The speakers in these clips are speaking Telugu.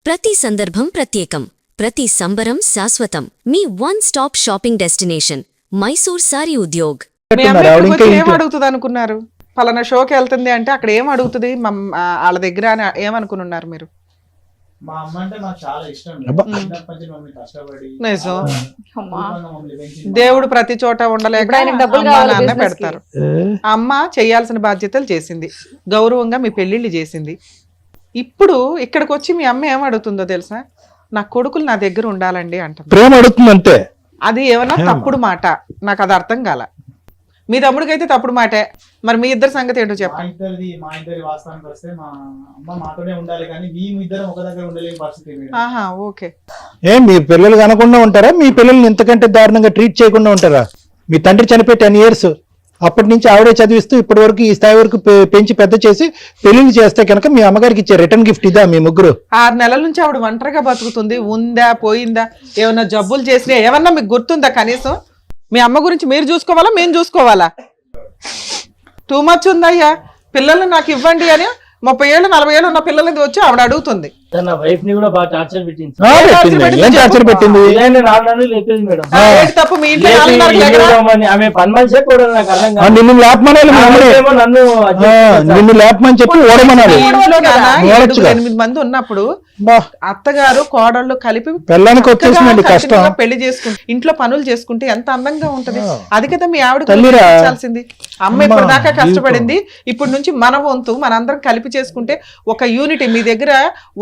ప్రతి సందర్భం ప్రత్యేకం, ప్రతి సంబరం శాశ్వతం. మీ one stop shopping destination Mysore Saree Udyog. మీ అమ్మ ఇక్కడికి వచ్చి ఏం అడుగుతుంది అనుకున్నారు? పలానా షోకి వెళ్తుంది అంటే అక్కడ ఏం అడుగుతుంది వాళ్ళ దగ్గర అని ఏమనుకుని ఉన్నారు మీరు? మా అమ్మ అంటే నాకు చాలా ఇష్టం. నిజం. దేవుడు ప్రతి చోట ఉండలేక నాన్న పెడతారు. అమ్మ చేయాల్సిన బాధ్యతలు చేసింది, గౌరవంగా మీ పెళ్లిళ్ళు చేసింది. ఇప్పుడు ఇక్కడికి వచ్చి మీ అమ్మ ఏం అడుగుతుందో తెలుసా? నా కొడుకులు నా దగ్గర ఉండాలండి అంటుంది. ప్రేమ అడుగుతుంది అంతే. అది ఏమన్నా తప్పుడు మాట? నాకు అది అర్థం కాల. మీ తమ్ముడికైతే తప్పుడు మాటే, మరి మీ ఇద్దరు సంగతి ఏంటో చెప్పండి. మా ఇద్దరి వాస్తవానికి వస్తే మా అమ్మ మాతోనే ఉండాలి, కానీ మేము ఇద్దరం ఒక దగ్గర ఉండలేని పరిస్థితి. ఆహా, ఓకే. మీ పిల్లలు కనకుండా ఉంటారా? మీ పిల్లల్ని ఇంతకంటే దారుణంగా ట్రీట్ చేయకుండా ఉంటారా? మీ తండ్రి చనిపోయి 10 years, అప్పటి నుంచి ఆవిడే చదివిస్తూ ఇప్పటి వరకు ఈ స్థాయి వరకు పెంచి పెద్ద చేసి పెళ్లిళ్ళు చేస్తే కనుక మీ అమ్మగారికి ఇచ్చే రిటర్న్ గిఫ్ట్ ఇదా? మీ ముగ్గురు 6 నెలల నుంచి ఆవిడ ఒంటరిగా బతుకుతుంది. ఉందా పోయిందా? ఏమన్నా జబ్బులు చేసినా ఏమన్నా మీకు గుర్తుందా కనీసం? మీ అమ్మ గురించి మీరు చూసుకోవాలా, మేము చూసుకోవాలా? టూ మచ్ ఉందయ్యా. పిల్లల్ని నాకు ఇవ్వండి అని 30 ఏళ్ళు 40 ఏళ్ళు ఉన్న పిల్లలది వచ్చి ఆవిడ అడుగుతుంది. తన వైఫ్ ని కూడా బాగా టార్చర్ పెట్టింది. ఏం టార్చర్ పెట్టింది? తప్పు మీ ఇంట్లో ఆమె పని మనిషే కూడా నాకు అర్థం కాదు. నిన్ను లేపమనాలి, నిన్ను లేపమని చెప్పి ఓడమనాలి. 8 మంది ఉన్నప్పుడు అత్తగారు కోడళ్ళు కలిపి పిల్లలకి వచ్చేసిందండి కష్టం. పెళ్లి చేసుకుంటే ఇంట్లో పనులు చేసుకుంటే ఎంత అందంగా ఉంటది. అది కదా మీ ఆవిడ చూడాల్సింది. అమ్మ ఇప్పుడు దాకా కష్టపడింది, ఇప్పుడు నుంచి మన వంతు మనందరం కలిపి చేసుకుంటే ఒక యూనిటీ. మీ దగ్గర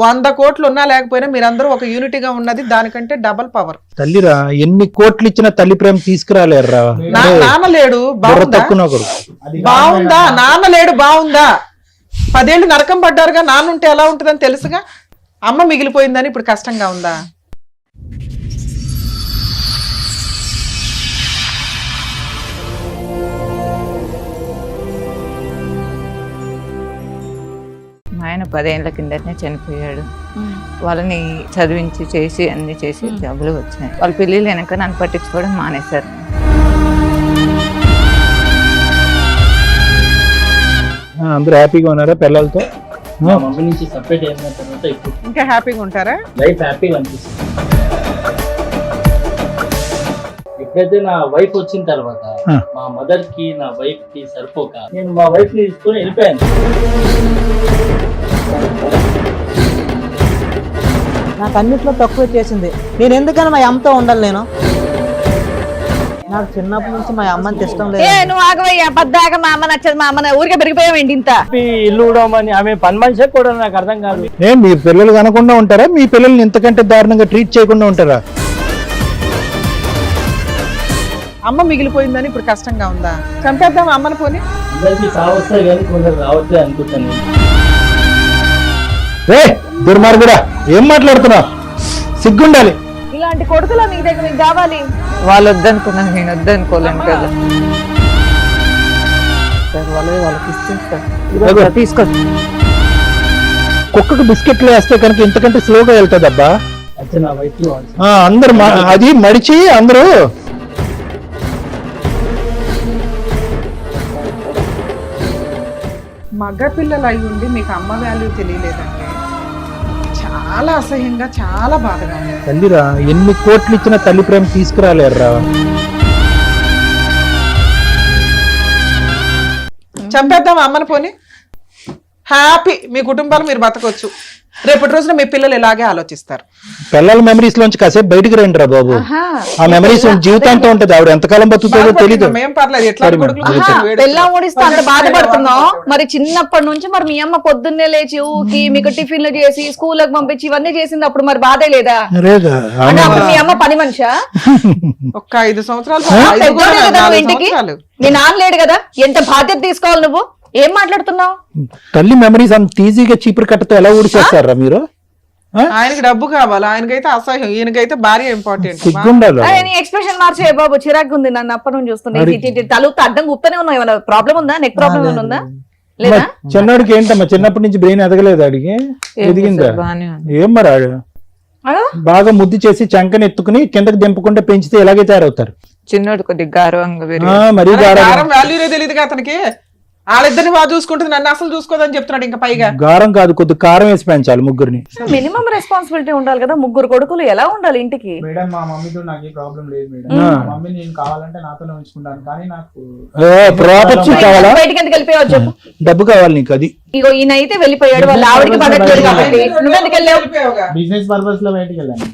100 కోట్లు ఉన్నా లేకపోయినా మీరందరూ ఒక యూనిటీగా ఉన్నది దానికంటే డబల్ పవర్. తల్లిరా, ఎన్ని కోట్లు ఇచ్చినా తల్లి ప్రేమ తీసుకురాలేరురా. నాన్న లేడు బాగుందా? బాగుందా? నాన్న లేడు బాగుందా? 10 ఏళ్ళు నరకం పడ్డారుగా. నాన్న ఉంటే ఎలా ఉంటుందని తెలుసుగా. అమ్మ మిగిలిపోయిందని ఇప్పుడు కష్టంగా ఉందా? ఆయన 10 ఏళ్ల కిందటనే చనిపోయాడు. వాళ్ళని చదివించి చేసి అన్ని చేసి జబ్బులు వచ్చినాయి. వాళ్ళ పెళ్ళిళ్ళు వెనక నన్ను పట్టించుకోవడం మానేశారు. అందరూ హ్యాపీగా ఉన్నారా పిల్లలతో? మమ్మీ నుంచి సపరేట్ అయిన తర్వాత ఇప్పుడు ఇంకా హ్యాపీగా ఉంటారా? లైఫ్ హ్యాపీగా అనిపిస్తుంది. ఎప్పుడైతే నా వైఫ్ వచ్చిన తర్వాత మా మదర్ కి నా వైఫ్ కి సరిపోక నేను మా వైఫ్ ని తీసుకొని వెళ్ళిపోయాను. నాకు అన్నిట్లో తక్కువ చేసింది. నేను ఎందుకని మా అమ్మతో ఉండాలి? నాకు చిన్నప్పటి నుంచి మా అమ్మని ఇష్టం లేదు. నువ్వు ఆగవయ్యా, పద్దాక మా అమ్మ నచ్చదు, మా అమ్మ ఊరికే పెరిగిపోయావేంటి ఇంత? ఇల్లు ఊడమని ఆమె పని మనిషే కూడా నాకు అర్థం కాదు. మీ పిల్లలు కనకుండా ఉంటారా? మీ పిల్లల్ని ఇంతకంటే దారుణంగా ట్రీట్ చేయకుండా ఉంటారా? అమ్మ మిగిలిపోయిందని ఇప్పుడు కష్టంగా ఉందా? చంపేద్దాం అమ్మని పోనీ. అందరికి సావస్తాయి కానీ కొందరు రావట్లే అనుకుంటాను. దుర్మార్గుడా, ఏం మాట్లాడుతున్నా? సిగ్గుండాలి. ఇలాంటి కొడుకులా మీ దగ్గర మీకు కావాలి? వాళ్ళు వద్దనుకున్నాను, నేను వద్దనుకోలేను కదా. వాళ్ళకి ఇస్తే తీసుకో. కుక్కకు బిస్కెట్లు వేస్తే కనుక ఇంతకంటే స్లోగా వెళ్తుందబ్బా. నా వైఫ్ అందరు అది మడిచి అందరూ మగ పిల్లలు అయి ఉండి మీకు అమ్మ వాల్యూ తెలియలేదండి. చాలా అసహ్యంగా, చాలా బాధగా ఉంది. తల్లిరా, ఎన్ని కోట్లు ఇచ్చినా తల్లి ప్రేమ తీసుకురాలేరురా. చంపేద్దాం అమ్మని పోనీ. హ్యాపీ, మీ కుటుంబాలు మీరు బతకొచ్చు. రేపటి రోజున మీ పిల్లలు ఇలాగే ఆలోచిస్తారు. పిల్లల మెమరీస్ లోంచి కాసేపు బయటకు రండి రా బాబు. ఆ మెమరీస్ జీవితాంతం ఉంటది. ఆవిడ ఎంతకాలం బతుకుతుందో తెలీదు. బాధపడుతున్నావు మరి చిన్నప్పటి నుంచి. మరి మీ అమ్మ పొద్దున్నే లేచి ఊకి మీకు టిఫిన్లు చేసి స్కూల్కి పంపించి ఇవన్నీ చేసింది. అప్పుడు మరి బాధే లేదా? మీ అమ్మ పని మనిషా? ఒక్క 5 సంవత్సరాలు ఇంటికి మీ నాన్న లేడు కదా, ఎంత బాధ్యత తీసుకోవాలి నువ్వు? ఏం మాట్లాడుతున్నావు? తల్లి మెమరీస్ అంత ఈజీగా చీపురు కట్టతో ఎలా ఊడిచేస్తారా మీరు? ఆయనకి డబ్బు కావాలి, ఆయనకైతే అసహ్యం, ఈయనకైతే భార్య ఇంపార్టెంట్. ఎక్స్ప్రెషన్ మార్చే బాబు, చిరాకు ఉంది నన్ను అప్పటి నుంచి చూస్తున్నా. తలుపు అడ్డం గుప్తనే ఉన్నావు. ఏమైనా ప్రాబ్లం ఉందా? నెక్ ప్రాబ్లం ఏమైనా ఉందా? లేదా? చిన్నడికి ఏంటమ్మా, చిన్నప్పటి నుంచి బ్రెయిన్ ఎదగలేదు? అడిగి ఎదిగిందా? ఏం మరి బాగా ముద్దు చేసి చంకని ఎత్తుకుని కిందకి దింపకుండా పెంచితే ఎలాగే తయారవుతారు? చిన్నోడు కొద్దిగా గారవంగా మరీ వాల్యూనే తెలియదుగా అతనికి. వాళ్ళిద్దరిని బాగా చూసుకుంటుంది, నన్ను అసలు చూసుకోదని చెప్తున్నాడు ఇంకా పైగా. గారం కాదు, కొద్ది కారం వేసి పెంచాలి ముగ్గురిని. మినిమం రెస్పాన్సిబిలిటీ ఉండాలి కదా, ముగ్గురు కొడుకులు ఎలా ఉండాలి ఇంటికి? మేడం మా మమ్మీతో నాకు ఏ ప్రాబ్లం లేదు మేడం. మా మమ్మీ నేను కావాలంటే నాతోనే ఉంచుకుంటాను, కానీ నాకు ప్రాపర్టీ కావాలా? బయటికి ఎందుకు వెళ్ళిపోయావు చెప్పు. డబ్బు కావాలి నీకు, అది. ఇగో ఈయన అయితే వెళ్ళిపోయాడు, వాళ్ళ ఆవిడకి పడట్లేదు కాబట్టి. నువ్వెందుకు వెళ్ళావు? బిజినెస్ పర్పస్ లో బయటికి వెళ్ళాను.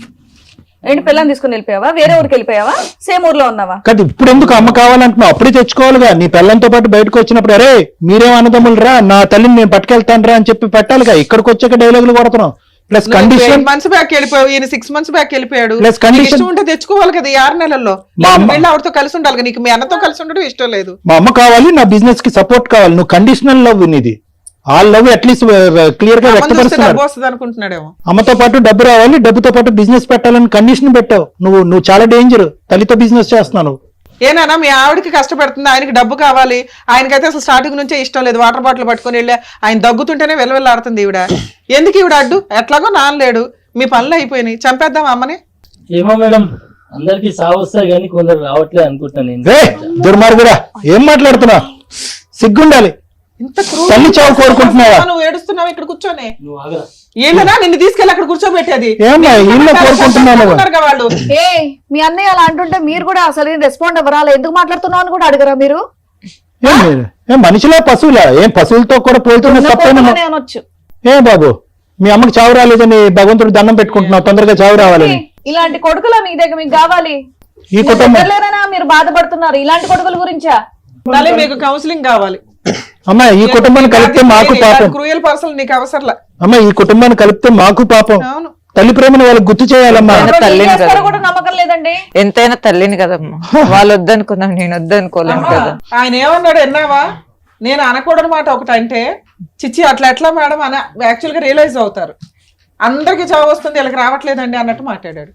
ఏంటి పిల్లని తీసుకుని వెళ్ళిపోయావా? వేరే ఊరికి వెళ్ళిపోయావా? సేమ్ ఊర్లో ఉన్నావా? కాదు, ఇప్పుడు ఎందుకు అమ్మ కావాలంటున్నావు? అప్పుడే తెచ్చుకోవాలిగా. నీ పిల్లలతో పాటు బయటకు వచ్చినప్పుడు అరే మీరేం అన్నదమ్ములు రా, నా తల్లిని నేను పట్టుకెళ్తాను రా అని చెప్పి పెట్టాలిగా. ఇక్కడికి వచ్చాక డైలాగులు కొడుతున్నావు. ప్లస్ కండిషన్ మంత్స్ బ్యాక్ వెళ్ళిపోయావు, ఈయన 6 months బ్యాక్ వెళ్ళిపోయాడు. Plus condition- ఇష్టం ఉంటే తెచ్చుకోవాలి కదా ఈ 6 నెలల్లో. మా అమ్మ- వెళ్ళి ఆవిడతో కలిసి ఉండాలి కదా, నీకు మీ అన్నతో కలిసి ఉండడం ఇష్టం లేదు. మా అమ్మ కావాలి, నా బిజినెస్ కి సపోర్ట్ కావాలి. నువ్వు కండిషనల్ లవ్ నీది. ఆ లవ్ అట్లీస్ట్ క్లియర్ గా వ్యక్తపరుస్తున్నారు. డబ్బు వస్తుంది అనుకుంటున్నాడేమో. అమ్మతో పాటు డబ్బు రావాలి, డబ్బుతో పాటు బిజినెస్ పెట్టాలని కండిషన్ పెట్టావు. నువ్వు చాలా డేంజర్. తల్లితో బిజినెస్ చేస్తున్నావు. ఏనా మీ ఆవిడకి కష్టపడుతుంది, ఆయనకి డబ్బు కావాలి. ఆయనకైతే అసలు స్టార్టింగ్ నుంచే ఇష్టం లేదు. వాటర్ బాటిల్ పట్టుకొని వెళ్ళి ఆయన దగ్గుతుంటేనే వెల్లవెల్లాడుతుంది ఈవిడ. ఎందుకు ఈవిడ అడ్డు? ఎట్లాగో నానలేడు, మీ పనులు అయిపోయినాయి, చంపేద్దాం అమ్మని. ఏమో మేడం, అందరికి సాగు వస్తాయి కానీ కొందరు రావట్లేదు అనుకుంటాను నేను. రే దుర్మార్గుడా, ఏం మాట్లాడుతున్నా? సిగ్గుండాలి. ఇంత క్రూర తల్లి చావు కోరుకుంటున్నావా? నువ్వు ఏడుస్తున్నావు ఇక్కడ కూర్చొని. నువ్వు ఆగరా. ఏంటన్నా నిన్ను తీసుకెళ్ళి అక్కడ కూర్చోబెట్టేది? ఏమ్మా, ఇల్లు కోరుకుంటున్నాను. వాళ్ళు ఏ మీ అన్నయ్య అలా అంటుంటే మీరు కూడా అసలు రెస్పాండ్ అవ్వరాలా? ఎందుకు మాట్లాడుతున్నావు అని కూడా అడగరా మీరు? ఏం మనిషిలో పశువులా? ఏం పశువులతో కూడా పోతున్న తప్పేనా? పోతున్నానే అనొచ్చు. ఏ బాబు, మీ అమ్మకి చావు రాలేదని భగవంతుడు దండం పెట్టుకుంటున్నావు, తొందరగా చావు రావాలని. ఇలాంటి కొడుకులా మీ దగ్గర మీకు కావాలి? ఈ కుటుంబం లేరనా మీరు బాధపడుతున్నారు ఇలాంటి కొడుకుల గురించా? తల్లి మీకు కౌన్సిలింగ్ కావాలి. అమ్మా, ఈ కుటుంబాన్ని కలిపితే మాకు పాపం. క్రూయల్ పర్సన్ నీకు అవసరంలా. అమ్మా, ఈ కుటుంబాన్ని కలిపితే మాకు పాపం. అవును. తల్లి ప్రేమను వాళ్ళకి గుర్తు చేయాలమ్మా. ఏం చేస్తారో కూడా నమ్మకం లేదండి. ఎంతైనా తల్లిని కదమ్మా, వాళ్ళు వద్దనుకున్నాం, నేను వద్దనుకోలేను కదా. ఆయన ఏమన్నాడు విన్నావా? నేను అనకూడని మాట ఒకటి అంటే, చిచ్చి అట్లా ఎట్లా మేడం అని యాక్చువల్ గా రియలైజ్ అవుతారు. అందరికి చావు వస్తుంది, వీళ్ళకి రావట్లేదండి అన్నట్టు మాట్లాడాడు.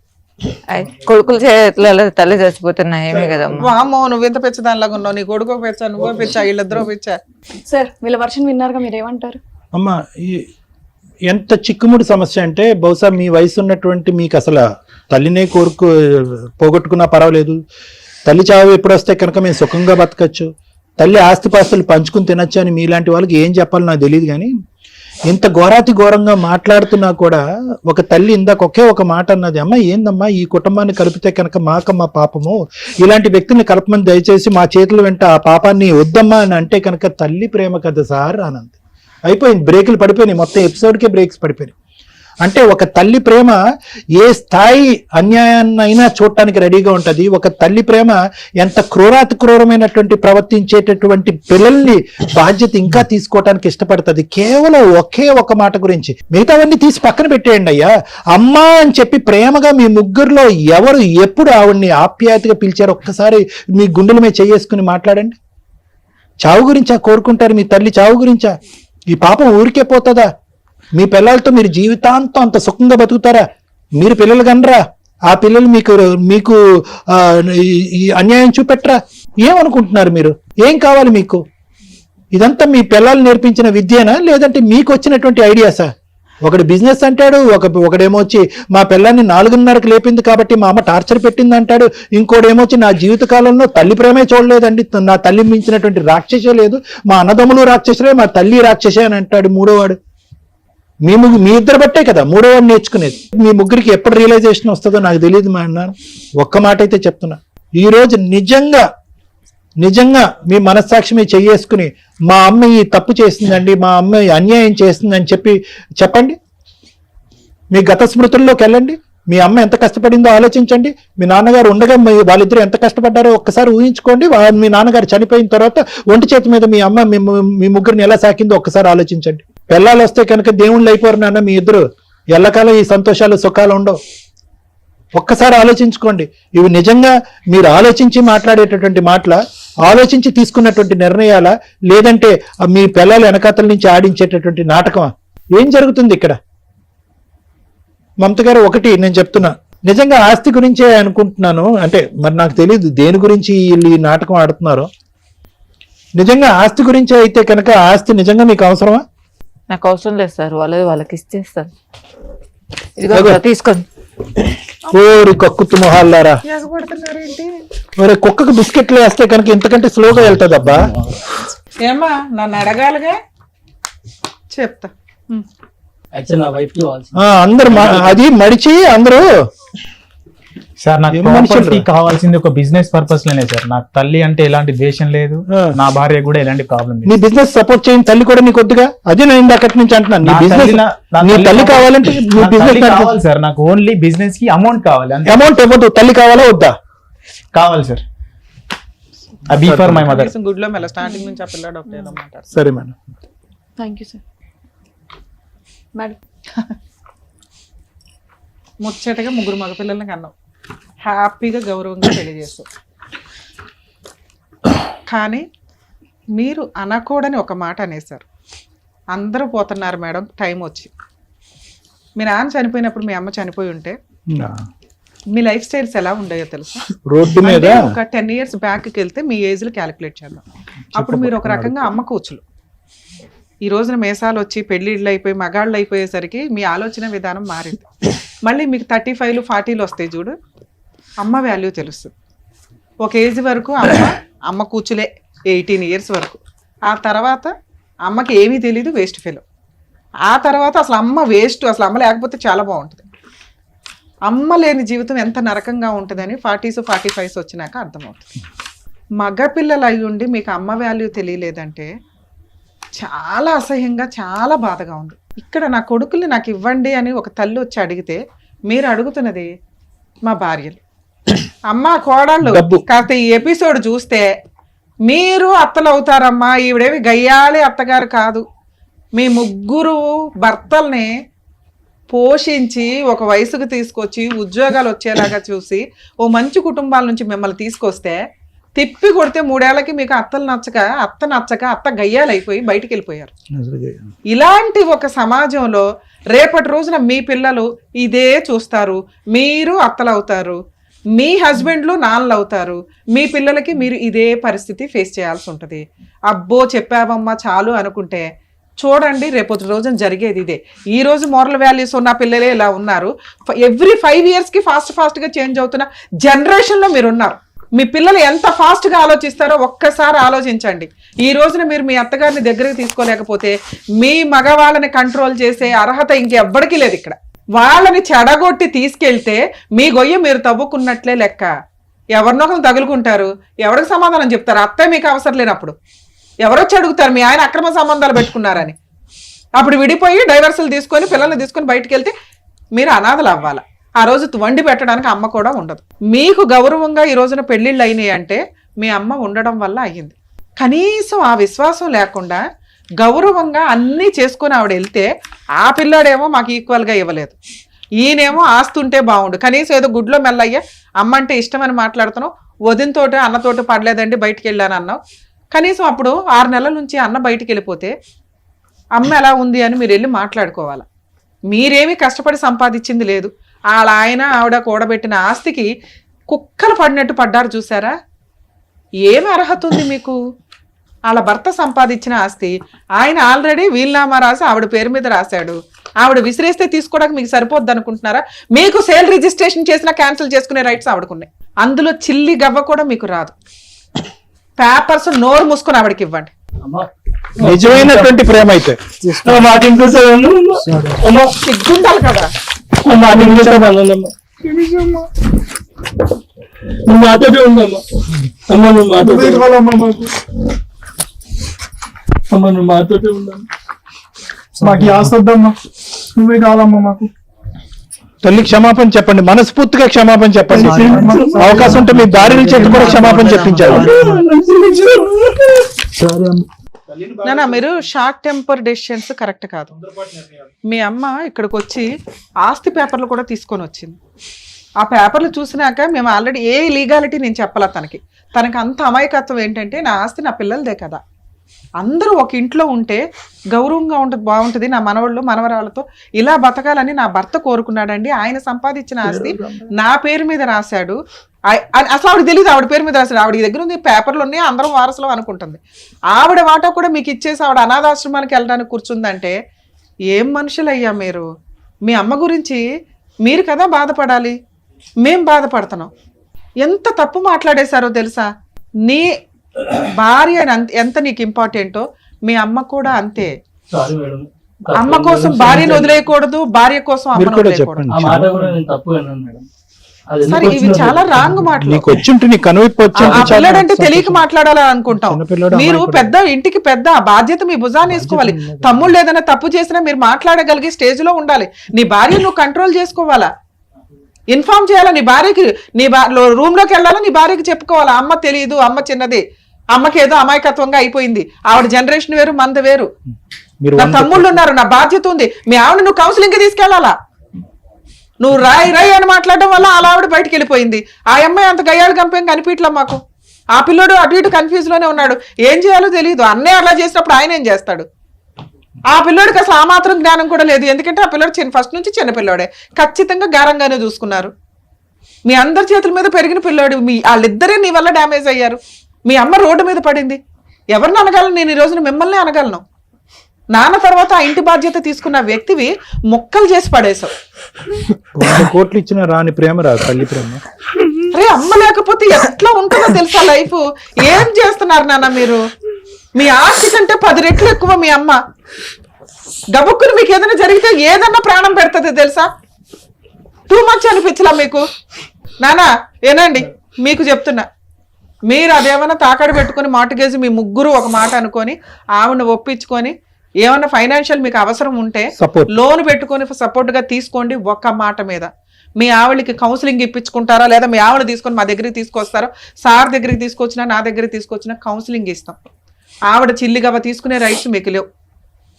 కొడుకులు చేతులలో తల్లి చచ్చిపోతున్నా ఏమీ కదమ్మా. వామ్మో, నువ్వు ఎంత పెచ్చ దానిలాగా ఉన్నావు. నీ కొడుకో పెచ్చా, నువ్వో పెచ్చా, వీళ్ళిద్దరూ పెచ్చా. సార్ వీళ్ళ వర్షన్ విన్నారుగా, మీరు ఏమంటారు? అమ్మా, ఎంత చిక్కుముడి సమస్య అంటే, బహుశా మీ వయసు ఉన్నటువంటి మీకు అసలు తల్లినే పోగొట్టుకున్నా పర్వాలేదు. తల్లి చావు ఎప్పుడు వస్తే కనుక మేము సుఖంగా బతకచ్చు, తల్లి ఆస్తిపాస్తులు పంచుకుని తినచ్చు అని మీలాంటి వాళ్ళకి ఏం చెప్పాలో నాకు తెలియదు. కానీ ఇంత ఘోరాతి ఘోరంగా మాట్లాడుతున్నా కూడా ఒక తల్లి ఇందాక ఒకే ఒక మాట అన్నది, అమ్మ ఏందమ్మా ఈ కుటుంబాన్ని కలిపితే కనుక మాకమ్మ పాపము, ఇలాంటి వ్యక్తిని కలపమని దయచేసి మా చేతుల వెంట ఆ పాపాన్ని వద్దమ్మా అని అంటే కనుక తల్లి ప్రేమ కదా సార్ అనంది. అయిపోయింది, బ్రేకులు పడిపోయినాయి, మొత్తం ఎపిసోడ్కే బ్రేక్స్ పడిపోయినాయి. అంటే ఒక తల్లి ప్రేమ ఏ స్థాయి అన్యాయాన్నైనా చూడటానికి రెడీగా ఉంటుంది. ఒక తల్లి ప్రేమ ఎంత క్రూరాతి క్రూరమైనటువంటి ప్రవర్తించేటటువంటి పిల్లల్ని బాధ్యత ఇంకా తీసుకోవటానికి ఇష్టపడుతుంది. కేవలం ఒకే ఒక మాట గురించి, మిగతావన్నీ తీసి పక్కన పెట్టేయండి అయ్యా. అమ్మా అని చెప్పి ప్రేమగా మీ ముగ్గురులో ఎవరు ఎప్పుడు ఆవిడ్ని ఆప్యాయతగా పిలిచారు? ఒక్కసారి మీ గుండెల మీద చేసుకుని మాట్లాడండి. చావు గురించా కోరుకుంటారు? మీ తల్లి చావు గురించా? ఈ పాపం ఊరికే పోతుందా? మీ పిల్లలతో మీరు జీవితాంతం అంత సుఖంగా బతుకుతారా? మీరు పిల్లలు కనరా? ఆ పిల్లలు మీకు ఈ అన్యాయం చూపెట్టరా? ఏమనుకుంటున్నారు మీరు? ఏం కావాలి మీకు? ఇదంతా మీ పిల్లలు నేర్పించిన విద్యనా, లేదంటే మీకు వచ్చినటువంటి ఐడియాసా? ఒకడు బిజినెస్ అంటాడు, ఒకడేమో వచ్చి మా పిల్లల్ని 4:30కి లేపింది కాబట్టి మా అమ్మ టార్చర్ పెట్టింది అంటాడు. ఇంకోడేమో వచ్చి నా జీవిత కాలంలో తల్లి ప్రేమే చూడలేదండి, నా తల్లి మించినటువంటి రాక్షసే లేదు, మా అన్నదమ్ములు రాక్షసులే, మా తల్లి రాక్షసే అని అంటాడు మూడోవాడు. మీ ఇద్దరు బట్టే కదా మూడోవాడు నేర్చుకునేది. మీ ముగ్గురికి ఎప్పుడు రియలైజేషన్ వస్తుందో నాకు తెలియదు మా అన్న. ఒక్క మాట అయితే చెప్తున్నా, ఈ రోజు నిజంగా మీ మనస్సాక్షి మీద చెయ్యేసుకుని మా అమ్మ ఈ తప్పు చేసిందండి, మా అమ్మ అన్యాయం చేసిందని చెప్పండి. మీ గత స్మృతుల్లోకి వెళ్ళండి. మీ అమ్మ ఎంత కష్టపడిందో ఆలోచించండి. మీ నాన్నగారు ఉండగా వాళ్ళిద్దరూ ఎంత కష్టపడ్డారో ఒక్కసారి ఊహించుకోండి. మీ నాన్నగారు చనిపోయిన తర్వాత ఒంటి చేతి మీద మీ అమ్మ మీ ముగ్గురిని ఎలా సాకిందో ఒక్కసారి ఆలోచించండి. పిల్లలు వస్తే కనుక దేవుళ్ళు అయిపోరు నాన్న మీ ఇద్దరు. ఎల్లకాలం ఈ సంతోషాలు సుఖాలు ఉండవు. ఒక్కసారి ఆలోచించుకోండి. ఇవి నిజంగా మీరు ఆలోచించి మాట్లాడేటటువంటి మాటల, ఆలోచించి తీసుకున్నటువంటి నిర్ణయాలా, లేదంటే మీ పిల్లలు వెనకాతల నుంచి ఆడించేటటువంటి నాటకమా? ఏం జరుగుతుంది ఇక్కడ? మమత గారు, ఒకటి నేను చెప్తున్నా, నిజంగా ఆస్తి గురించే అనుకుంటున్నాను. అంటే మరి నాకు తెలియదు దేని గురించి వీళ్ళు ఈ నాటకం ఆడుతున్నారో. నిజంగా ఆస్తి గురించే అయితే కనుక ఆస్తి నిజంగా మీకు అవసరమా? నాకు అవసరం లేదు సార్, వాళ్ళకి ఇచ్చేస్తాను. ఇదిగో తీసుకోండి. ఓరి కక్కుతు మొహాలారా, ఒరే కుక్కకు బిస్కెట్లు వేస్తే కనుక ఇంతకంటే స్లోగా వెళ్తుంది అబ్బా. ఏమ్మా నన్ను అడగాలిగా, చెప్తా. యాక్చువల్ నా వైఫ్ కావాల్సింది. అందరు అది మడిచి అందరూ సార్ నాకు ఏం మనుషులు ప్రాపర్టీ రా? కావాల్సింది ఒక బిజినెస్ పర్పస్ లోనే సార్. నాకు తల్లి అంటే ఎలాంటి ద్వేషం లేదు, నా భార్య కూడా ఎలాంటి ప్రాబ్లం నీ లేదు. బిజినెస్ సపోర్ట్ చేయని తల్లి కూడా నీకు వద్దుగా. అదే నేను ఇందాకటి నుంచి అంటున్నాను, నీ నా బిజినెస్ తల్లి నా నీ తల్లి కావాలంటే నీ నా తల్లి బిజినెస్ కావాలి సార్. నాకు ఓన్లీ బిజినెస్ కి అమౌంట్ కావాలి అంతే. అమౌంట్ ఇవ్వద్దు, తల్లి కావాలా వద్దా? కావాలి sir. Be for my mother. కనీసం గుడ్లో మెల్ల స్టార్టింగ్ నుంచి ఆ పిల్లాడు ఒకటే ఏదో మాట్లాడు. సరే madam. Thank you sir. Madam ముచ్చటగా 3 మగపిల్లల్ని కన్నావు, హ్యాపీగా గౌరవంగా పెళ్లి చేస్తావు. కానీ మీరు అనకూడని ఒక మాట అనేసారు. అందరూ పోతున్నారు మేడం టైం వచ్చి. మీ నాన్న చనిపోయినప్పుడు మీ అమ్మ చనిపోయి ఉంటే మీ లైఫ్ స్టైల్స్ ఎలా ఉండేయో తెలుసా? రోడ్డు మీద అంటే ఒక 10 years బ్యాక్కి వెళ్తే మీ ఏజ్లు క్యాలిక్యులేట్ చేద్దాం. అప్పుడు మీరు ఒక రకంగా అమ్మ కూచులు. ఈ రోజున మేసాలు వచ్చి పెళ్ళిళ్ళు అయిపోయి మగాళ్ళు అయిపోయేసరికి మీ ఆలోచన విధానం మారింది. మళ్ళీ మీకు 35, 40 వస్తాయి చూడు, అమ్మ వాల్యూ తెలుస్తుంది. ఒక ఏజ్ వరకు అమ్మ కూచులే 18 years వరకు. ఆ తర్వాత అమ్మకి ఏమీ తెలీదు, వేస్ట్ ఫెలో. ఆ తర్వాత అసలు అమ్మ వేస్ట్, అసలు అమ్మ లేకపోతే చాలా బాగుంటుంది. అమ్మ లేని జీవితం ఎంత నరకంగా ఉంటుందని 40s, 45s వచ్చినాక అర్థమవుతుంది. మగపిల్లలు అయి ఉండి మీకు అమ్మ వాల్యూ తెలియలేదంటే చాలా అసహ్యంగా, చాలా బాధగా ఉంది. ఇక్కడ నా కొడుకుల్ని నాకు ఇవ్వండి అని ఒక తల్లి వచ్చి అడిగితే మీరు అడుగుతున్నది మా భార్యలు, అమ్మ కోడళ్ళు. కాస్త ఈ ఎపిసోడ్ చూస్తే మీరు అత్తలు అవుతారమ్మా, ఈవిడేవి గయ్యాలి అత్తగారు కాదు. మీ 3 భర్తల్ని పోషించి ఒక వయసుకు తీసుకొచ్చి ఉద్యోగాలు వచ్చేలాగా చూసి ఓ మంచి కుటుంబాల నుంచి మిమ్మల్ని తీసుకొస్తే తిప్పి కొడితే 3 ఏళ్లకి మీకు అత్త నచ్చక అత్త గయ్యాలు అయిపోయి బయటికి వెళ్ళిపోయారు. ఇలాంటి ఒక సమాజంలో రేపటి రోజున మీ పిల్లలు ఇదే చూస్తారు. మీరు అత్తలు అవుతారు, మీ హస్బెండ్లు నాన్నలు అవుతారు, మీ పిల్లలకి మీరు ఇదే పరిస్థితి ఫేస్ చేయాల్సి ఉంటుంది. అబ్బో చెప్పావమ్మా చాలు అనుకుంటే చూడండి రేపటి రోజున జరిగేది ఇదే. ఈ రోజు మోరల్ వాల్యూస్ ఉన్న పిల్లలే ఇలా ఉన్నారు. ఎవ్రీ 5 yearsకి ఫాస్ట్గా చేంజ్ అవుతున్న జనరేషన్లో మీరు ఉన్నారు. మీ పిల్లలు ఎంత ఫాస్ట్గా ఆలోచిస్తారో ఒక్కసారి ఆలోచించండి. ఈ రోజున మీరు మీ అత్తగారిని దగ్గరికి తీసుకోలేకపోతే మీ మగవాళ్ళని కంట్రోల్ చేసే అర్హత ఇంకెవ్వడికి లేదు. ఇక్కడ వాళ్ళని చెడగొట్టి తీసుకెళ్తే మీ గొయ్య మీరు తవ్వుకున్నట్లే లెక్క. ఎవరినొకరు తగులుకుంటారు, ఎవరికి సమాధానం చెప్తారు? అత్తే మీకు అవసరం లేనప్పుడు ఎవరొచ్చి అడుగుతారు మీ ఆయన అక్రమ సంబంధాలు పెట్టుకున్నారని? అప్పుడు విడిపోయి డైవర్సులు తీసుకొని పిల్లల్ని తీసుకొని బయటకు వెళ్తే మీరు అనాథలు అవ్వాలి. ఆ రోజు వండి పెట్టడానికి అమ్మ కూడా ఉండదు. మీకు గౌరవంగా ఈ రోజున పెళ్ళిళ్ళు అయినాయి అంటే మీ అమ్మ ఉండడం వల్ల అయ్యింది. కనీసం ఆ విశ్వాసం లేకుండా గౌరవంగా అన్నీ చేసుకొని ఆవిడ వెళ్తే ఆ పిల్లాడేమో మాకు ఈక్వల్గా ఇవ్వలేదు, ఈయనేమో ఆస్తుంటే బాగుండు. కనీసం ఏదో గుడ్లో మెల్లయ్యా అమ్మ అంటే ఇష్టమని మాట్లాడుతున్నావు, వదినతోటి అన్నతోటి పడలేదండి బయటికి వెళ్ళాను అన్నావు. కనీసం అప్పుడు 6 నెలల నుంచి అన్న బయటికి వెళ్ళిపోతే అమ్మ ఎలా ఉంది అని మీరు వెళ్ళి మాట్లాడుకోవాలి. మీరేమీ కష్టపడి సంపాదించింది లేదు. వాళ్ళ ఆయన ఆవిడ కూడబెట్టిన ఆస్తికి కుక్కలు పడినట్టు పడ్డారు చూసారా? ఏమి అర్హత ఉంది మీకు? వాళ్ళ భర్త సంపాదించిన ఆస్తి ఆయన ఆల్రెడీ వీల్నామా రాసి ఆవిడ పేరు మీద రాశాడు. ఆవిడ విసిరేస్తే తీసుకోవడానికి మీకు సరిపోద్ది అనుకుంటున్నారా? మీకు సేల్ రిజిస్ట్రేషన్ చేసినా క్యాన్సిల్ చేసుకునే రైట్స్ ఆవిడకున్నాయి. అందులో చిల్లి గవ్వ కూడా మీకు రాదు. పేపర్స్ నోరు మూసుకొని ఆవిడకి ఇవ్వండి. నిజమైనటువంటి ప్రేమ అయితే సిగ్గుండాలి కదా. మాకు ఈ ఆస్తి వద్దమ్మా, నువ్వే కావాలమ్మా మాకు. తల్లి క్షమాపణ చెప్పండి, మనస్ఫూర్తిగా క్షమాపణ చెప్పండి. అవకాశం ఉంటే మీ భార్యల చేత కూడా క్షమాపణ చెప్పించారు. నానా మీరు షార్ట్ టెంపర్ డెసిషన్స్ కరెక్ట్ కాదు. మీ అమ్మ ఇక్కడికి వచ్చి ఆస్తి పేపర్లు కూడా తీసుకొని వచ్చింది. ఆ పేపర్లు చూసినాక మేము ఆల్రెడీ ఏ లీగాలిటీ నేను చెప్పాల తనకి అంత అమాయకత్వం ఏంటంటే నా ఆస్తి నా పిల్లలదే కదా, అందరూ ఒక ఇంట్లో ఉంటే గౌరవంగా ఉంటుంది, బాగుంటుంది, నా మనవాళ్ళు మనవరాళ్ళతో ఇలా బతకాలని నా భర్త కోరుకున్నాడండి. ఆయన సంపాదించిన ఆస్తి నా పేరు మీద రాశాడు. అసలు ఆవిడ తెలియదు ఆవిడ పేరు మీద రాశాడు. ఆవిడ దగ్గర ఉంది పేపర్లు ఉన్నాయి, అందరం వారసులు అనుకుంటుంది. ఆవిడ వాటా కూడా మీకు ఇచ్చేసి ఆవిడ అనాథాశ్రమానికి వెళ్ళడానికి కూర్చుందంటే ఏం మనుషులయ్యా మీరు? మీ అమ్మ గురించి మీరు కదా బాధపడాలి, మేం బాధపడుతున్నాం. ఎంత తప్పు మాట్లాడేశారో తెలుసా? భార్య ఎంత నీకు ఇంపార్టెంటో మీ అమ్మ కూడా అంతే. Sorry madam. అమ్మ కోసం భార్యను వదిలేయకూడదు, భార్య కోసం మీరు అమ్మను కూడా వదిలేయకూడదు. చెప్పండి. ఆ మాట కూడా నేను తప్పు విన్నాను మేడం. అది ఎందుకు సరే ఇవి వచ్చిందో చాలా తెలియదు. రాంగ్ మాటలు. నీకు వచ్చింటే నీ కనువిప్పు ఆ వచ్చి పిల్లడంటే తెలియక మాట్లాడాలని అనుకుంటాం. చిన్నపిల్లడు, మీరు అమాయకుడు. పెద్ద ఇంటికి పెద్ద, ఆ బాధ్యత మీ భుజాన్ని వేసుకోవాలి. తమ్ముళ్ళు ఏదైనా తప్పు చేసినా మీరు మాట్లాడగలిగే స్టేజ్ లో ఉండాలి. నీ భార్య నువ్వు కంట్రోల్ చేసుకోవాలా, ఇన్ఫార్మ్ చేయాలా నీ భార్యకి. నీ రూమ్ లోకి వెళ్ళాలా, నీ భార్యకి చెప్పుకోవాలా, అమ్మ తెలియదు, అమ్మ చిన్నది, అమ్మకి ఏదో అమాయకత్వంగా అయిపోయింది, ఆవిడ జనరేషన్ వేరు, మంద వేరు, మీరు నా తమ్ముళ్ళు ఉన్నారు, నా బాధ్యత ఉంది. మీ ఆవిడ నువ్వు కౌన్సిలింగ్ కి తీసుకెళ్లాలా. నువ్వు రాయి రాయి అని మాట్లాడడం వల్ల అలా ఆవిడ బయటకు వెళ్ళిపోయింది. ఆ అమ్మాయి అంత గయ్యాడు కంపేం కనిపించలే మాకు. ఆ పిల్లోడు అటు ఇటు కన్ఫ్యూజ్ లోనే ఉన్నాడు, ఏం చేయాలో తెలియదు. అన్నీ అలా చేసినప్పుడు ఆయన ఏం చేస్తాడు? ఆ పిల్లోడికి అసలు ఆ మాత్రం జ్ఞానం కూడా లేదు. ఎందుకంటే ఆ పిల్లోడు ఫస్ట్ నుంచి చిన్న పిల్లోడే, ఖచ్చితంగా గారంగానే చూసుకున్నారు. మీ అందరి చేతుల మీద పెరిగిన పిల్లోడు, వాళ్ళిద్దరే నీ వల్ల డ్యామేజ్ అయ్యారు. మీ అమ్మ రోడ్డు మీద పడింది. ఎవరిని అనగలను నేను ఈ రోజున? మిమ్మల్ని అనగలను. నాన్న తర్వాత ఆ ఇంటి బాధ్యత తీసుకున్న వ్యక్తివి మొక్కలు చేసి పడేశావు. 100 కోట్లు ఇచ్చిన రాని ప్రేమ రాదు తల్లి ప్రేమ. అరే అమ్మ లేకపోతే ఎట్లా ఉంటుందో తెలుసా లైఫ్? ఏం చేస్తున్నారు నాన్న మీరు? మీ ఆస్తి కంటే 10 రెట్లు ఎక్కువ మీ అమ్మ. గబుక్కుని మీకు ఏదైనా జరిగితే ఏదన్నా ప్రాణం పెడుతుంది తెలుసా? టూ మచ్ అనిపించలా మీకు? నానా ఏనండి, మీకు చెప్తున్నా, మీరు అదేమన్నా తాకడ పెట్టుకుని మార్టిగేజ్ మీ ముగ్గురు ఒక మాట అనుకొని ఆవిడ ఒప్పించుకొని ఏమన్నా ఫైనాన్షియల్ మీకు అవసరం ఉంటే లోన్ పెట్టుకొని సపోర్ట్ గా తీసుకోండి. ఒక్క మాట మీద మీ ఆవిడకి కౌన్సిలింగ్ ఇప్పించుకుంటారా, లేదా మీ ఆవిడ తీసుకొని మా దగ్గరికి తీసుకొస్తారో, సార్ దగ్గరికి తీసుకొచ్చినా నా దగ్గరికి తీసుకొచ్చినా కౌన్సిలింగ్ ఇస్తాం. ఆవిడ చిల్లిగవ తీసుకునే రైట్స్ మీకు లేవు.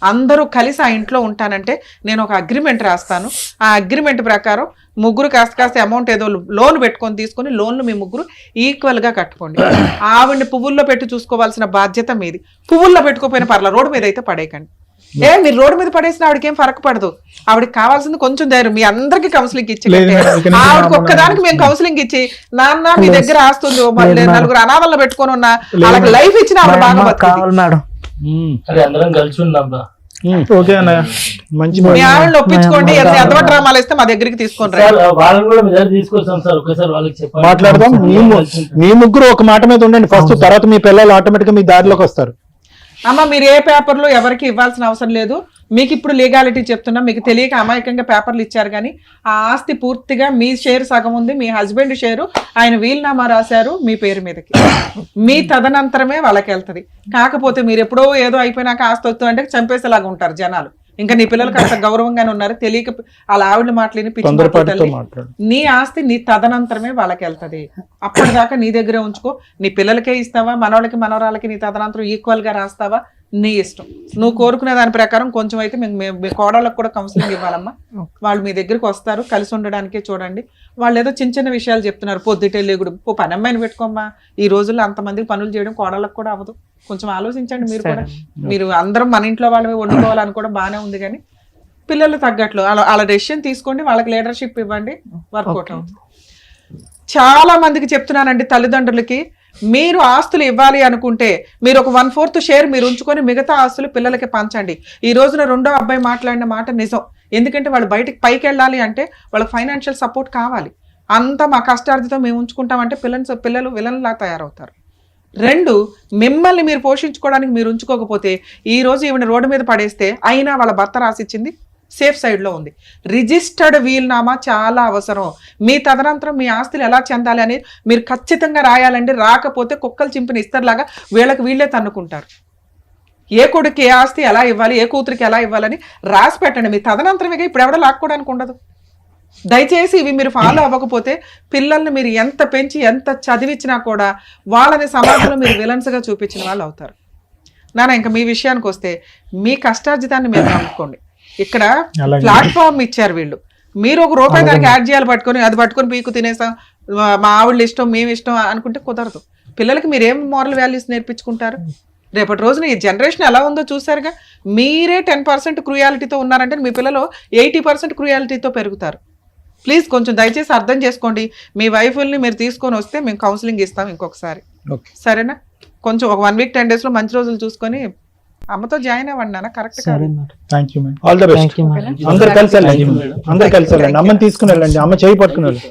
అందరూ కలిసి ఆ ఇంట్లో ఉంటానంటే నేను ఒక అగ్రిమెంట్ రాస్తాను. ఆ అగ్రిమెంట్ ప్రకారం ముగ్గురు కాస్త అమౌంట్ ఏదో లోన్ పెట్టుకొని తీసుకొని లోన్లు మీ ముగ్గురు ఈక్వల్ గా కట్టుకోండి. ఆవిడ్ని పువ్వుల్లో పెట్టి చూసుకోవాల్సిన బాధ్యత మీది. పువ్వుల్లో పెట్టుకోపోయిన పర్ల రోడ్డు మీద అయితే పడేయకండి. మీరు రోడ్డు మీద పడేసిన ఆవిడకి ఏం ఫరక పడదు. ఆవిడకి కావాల్సింది కొంచెం ధైర్యం. మీ అందరికి కౌన్సిలింగ్ ఇచ్చి ఆవిడకి ఒక్కదానికి మేము కౌన్సిలింగ్ ఇచ్చి నాన్న మీ దగ్గర ఆస్తుంది 4 అనాథల్లో పెట్టుకొని ఉన్నా వాళ్ళకి లైఫ్ ఇచ్చిన ఆవిడ బాగా బతికింది. అరే అందరం కలిసి ఉందాం రా. ఓకే అన్నయ్య, మంచి మీ ఆవిడని ఒప్పించుకోండి. ఎంత డ్రామాలు ఇస్తే మా దగ్గరికి తీసుకొని రా. సార్ వాళ్ళని కూడా మీ దగ్గర తీసుకొచ్చాం సార్, ఒకసారి వాళ్ళకి చెప్పండి, మాట్లాడదాం. మీ ముగ్గురు ఒక మాట మీద ఉండండి ఫస్ట్, తర్వాత మీ పిల్లలు ఆటోమేటిక్ గా మీ దారిలోకి వస్తారు. అమ్మ మీరు ఏ పేపర్లు ఎవరికి ఇవ్వాల్సిన అవసరం లేదు. మీకు ఇప్పుడు లీగాలిటీ చెప్తున్నా, మీకు తెలియక అమాయకంగా పేపర్లు ఇచ్చారు. కానీ ఆ ఆస్తి పూర్తిగా మీ షేర్ సగం ఉంది, మీ హస్బెండ్ షేరు ఆయన వీలునామా రాశారు మీ పేరు మీదకి. మీ తదనంతరమే వాళ్ళకి వెళ్తుంది. కాకపోతే మీరు ఎప్పుడో ఏదో అయిపోయినాక ఆస్తి వస్తుంది అంటే చంపేసేలాగా ఉంటారు జనాలు. ఇంకా నీ పిల్లలకి అంత గౌరవంగానే ఉన్నారు, తెలియక అలా ఆవిడ మాటలేని పిచ్చి. నీ ఆస్తి నీ తదనంతరమే వాళ్ళకి వెళ్తుంది. అప్పటిదాకా నీ దగ్గరే ఉంచుకో. నీ పిల్లలకే ఇస్తావా, మనవాళ్ళకి మనవరాలకి నీ తదనంతరం ఈక్వల్ గా రాస్తావా, నీ ఇష్టం. నువ్వు కోరుకునే దాని ప్రకారం కొంచెం అయితే మీ కోడళ్ళకు కూడా కౌన్సిలింగ్ ఇవ్వాలమ్మా. వాళ్ళు మీ దగ్గరికి వస్తారు, కలిసి ఉండడానికే చూడండి. వాళ్ళు ఏదో చిన్న చిన్న విషయాలు చెప్తున్నారు, పొద్దుటే లేగుడు పని అమ్మాయిని పెట్టుకోమ్మా. ఈ రోజుల్లో అంతమందికి పనులు చేయడం కోడళ్ళకు కూడా అవ్వదు. కొంచెం ఆలోచించండి మీరు కూడా. మీరు అందరం మన ఇంట్లో వాళ్ళవి వండుకోవాలని కూడా బాగానే ఉంది, కానీ పిల్లలు తగ్గట్లు వాళ్ళ డెసిషన్ తీసుకోండి, వాళ్ళకి లీడర్షిప్ ఇవ్వండి, వర్కౌట్ అవుతుంది. చాలా మందికి చెప్తున్నానండి తల్లిదండ్రులకి, మీరు ఆస్తులు ఇవ్వాలి అనుకుంటే మీరు ఒక 1/4 షేర్ మీరు ఉంచుకొని మిగతా ఆస్తులు పిల్లలకి పంచండి. ఈ రోజున రెండో అబ్బాయి మాట్లాడిన మాట నిజం. ఎందుకంటే వాళ్ళు బయటకు పైకి వెళ్ళాలి అంటే వాళ్ళకి ఫైనాన్షియల్ సపోర్ట్ కావాలి. అంతా మా కష్టార్థితో మేము ఉంచుకుంటామంటే పిల్లలు విలన్లా తయారవుతారు. 2, మిమ్మల్ని మీరు పోషించుకోవడానికి మీరు ఉంచుకోకపోతే ఈ రోజు ఈవిడ రోడ్డు మీద పడేస్తే అయినా వాళ్ళ భర్త రాసిచ్చింది సేఫ్ సైడ్లో ఉంది. రిజిస్టర్డ్ వీల్నామా చాలా అవసరం. మీ తదనంతరం మీ ఆస్తులు ఎలా చెందాలి అనేది మీరు ఖచ్చితంగా రాయాలండి. రాకపోతే కుక్కలు చింపిన ఇస్తర్లాగా వీళ్ళకి వీళ్ళే తన్నుకుంటారు. ఏ కొడుకు ఏ ఆస్తి ఎలా ఇవ్వాలి, ఏ కూతురికి ఎలా ఇవ్వాలని రాసి పెట్టండి. మీ తదనంతరమే, ఇప్పుడు ఎవడో లాక్కోవడానికి ఉండదు. దయచేసి ఇవి మీరు ఫాలో అవ్వకపోతే పిల్లల్ని మీరు ఎంత పెంచి ఎంత చదివించినా కూడా వాళ్ళని సమాజంలో మీరు విలన్స్గా చూపించిన వాళ్ళు అవుతారు. నాన్న ఇంకా మీ విషయానికి వస్తే మీ కష్టార్జితాన్ని మీరు నమ్ముకోండి. ఇక్కడ ప్లాట్ఫామ్ ఇచ్చారు వీళ్ళు, మీరు ఒక రూపాయి దానికి యాడ్ చేయాలి, అది పట్టుకొని పీకు తినేసాం, మా ఆవిడ ఇష్టం మేము ఇష్టం అనుకుంటే కుదరదు. పిల్లలకి మీరేం మోరల్ వాల్యూస్ నేర్పించుకుంటారు? రేపటి రోజున ఈ జనరేషన్ ఎలా ఉందో చూసారుగా. మీరే 10% క్రూయాలిటీతో ఉన్నారంటే మీ పిల్లలు 80% క్రూయాలిటీతో పెరుగుతారు. ప్లీజ్ కొంచెం దయచేసి అర్థం చేసుకోండి. మీ వైఫుల్ని మీరు తీసుకొని వస్తే మేము కౌన్సిలింగ్ ఇస్తాం ఇంకొకసారి, సరేనా? కొంచెం ఒక 1 వీక్ 10 డేస్లో మంచి రోజులు చూసుకొని అమ్మతో జాయిన్ అవ్వండి నాన్న. కరెక్ట్ కాదు. All the best. అందరు కలిసి వెళ్ళండి, అమ్మని తీసుకుని వెళ్ళండి, అమ్మ చేయి పట్టుకుని వెళ్ళండి.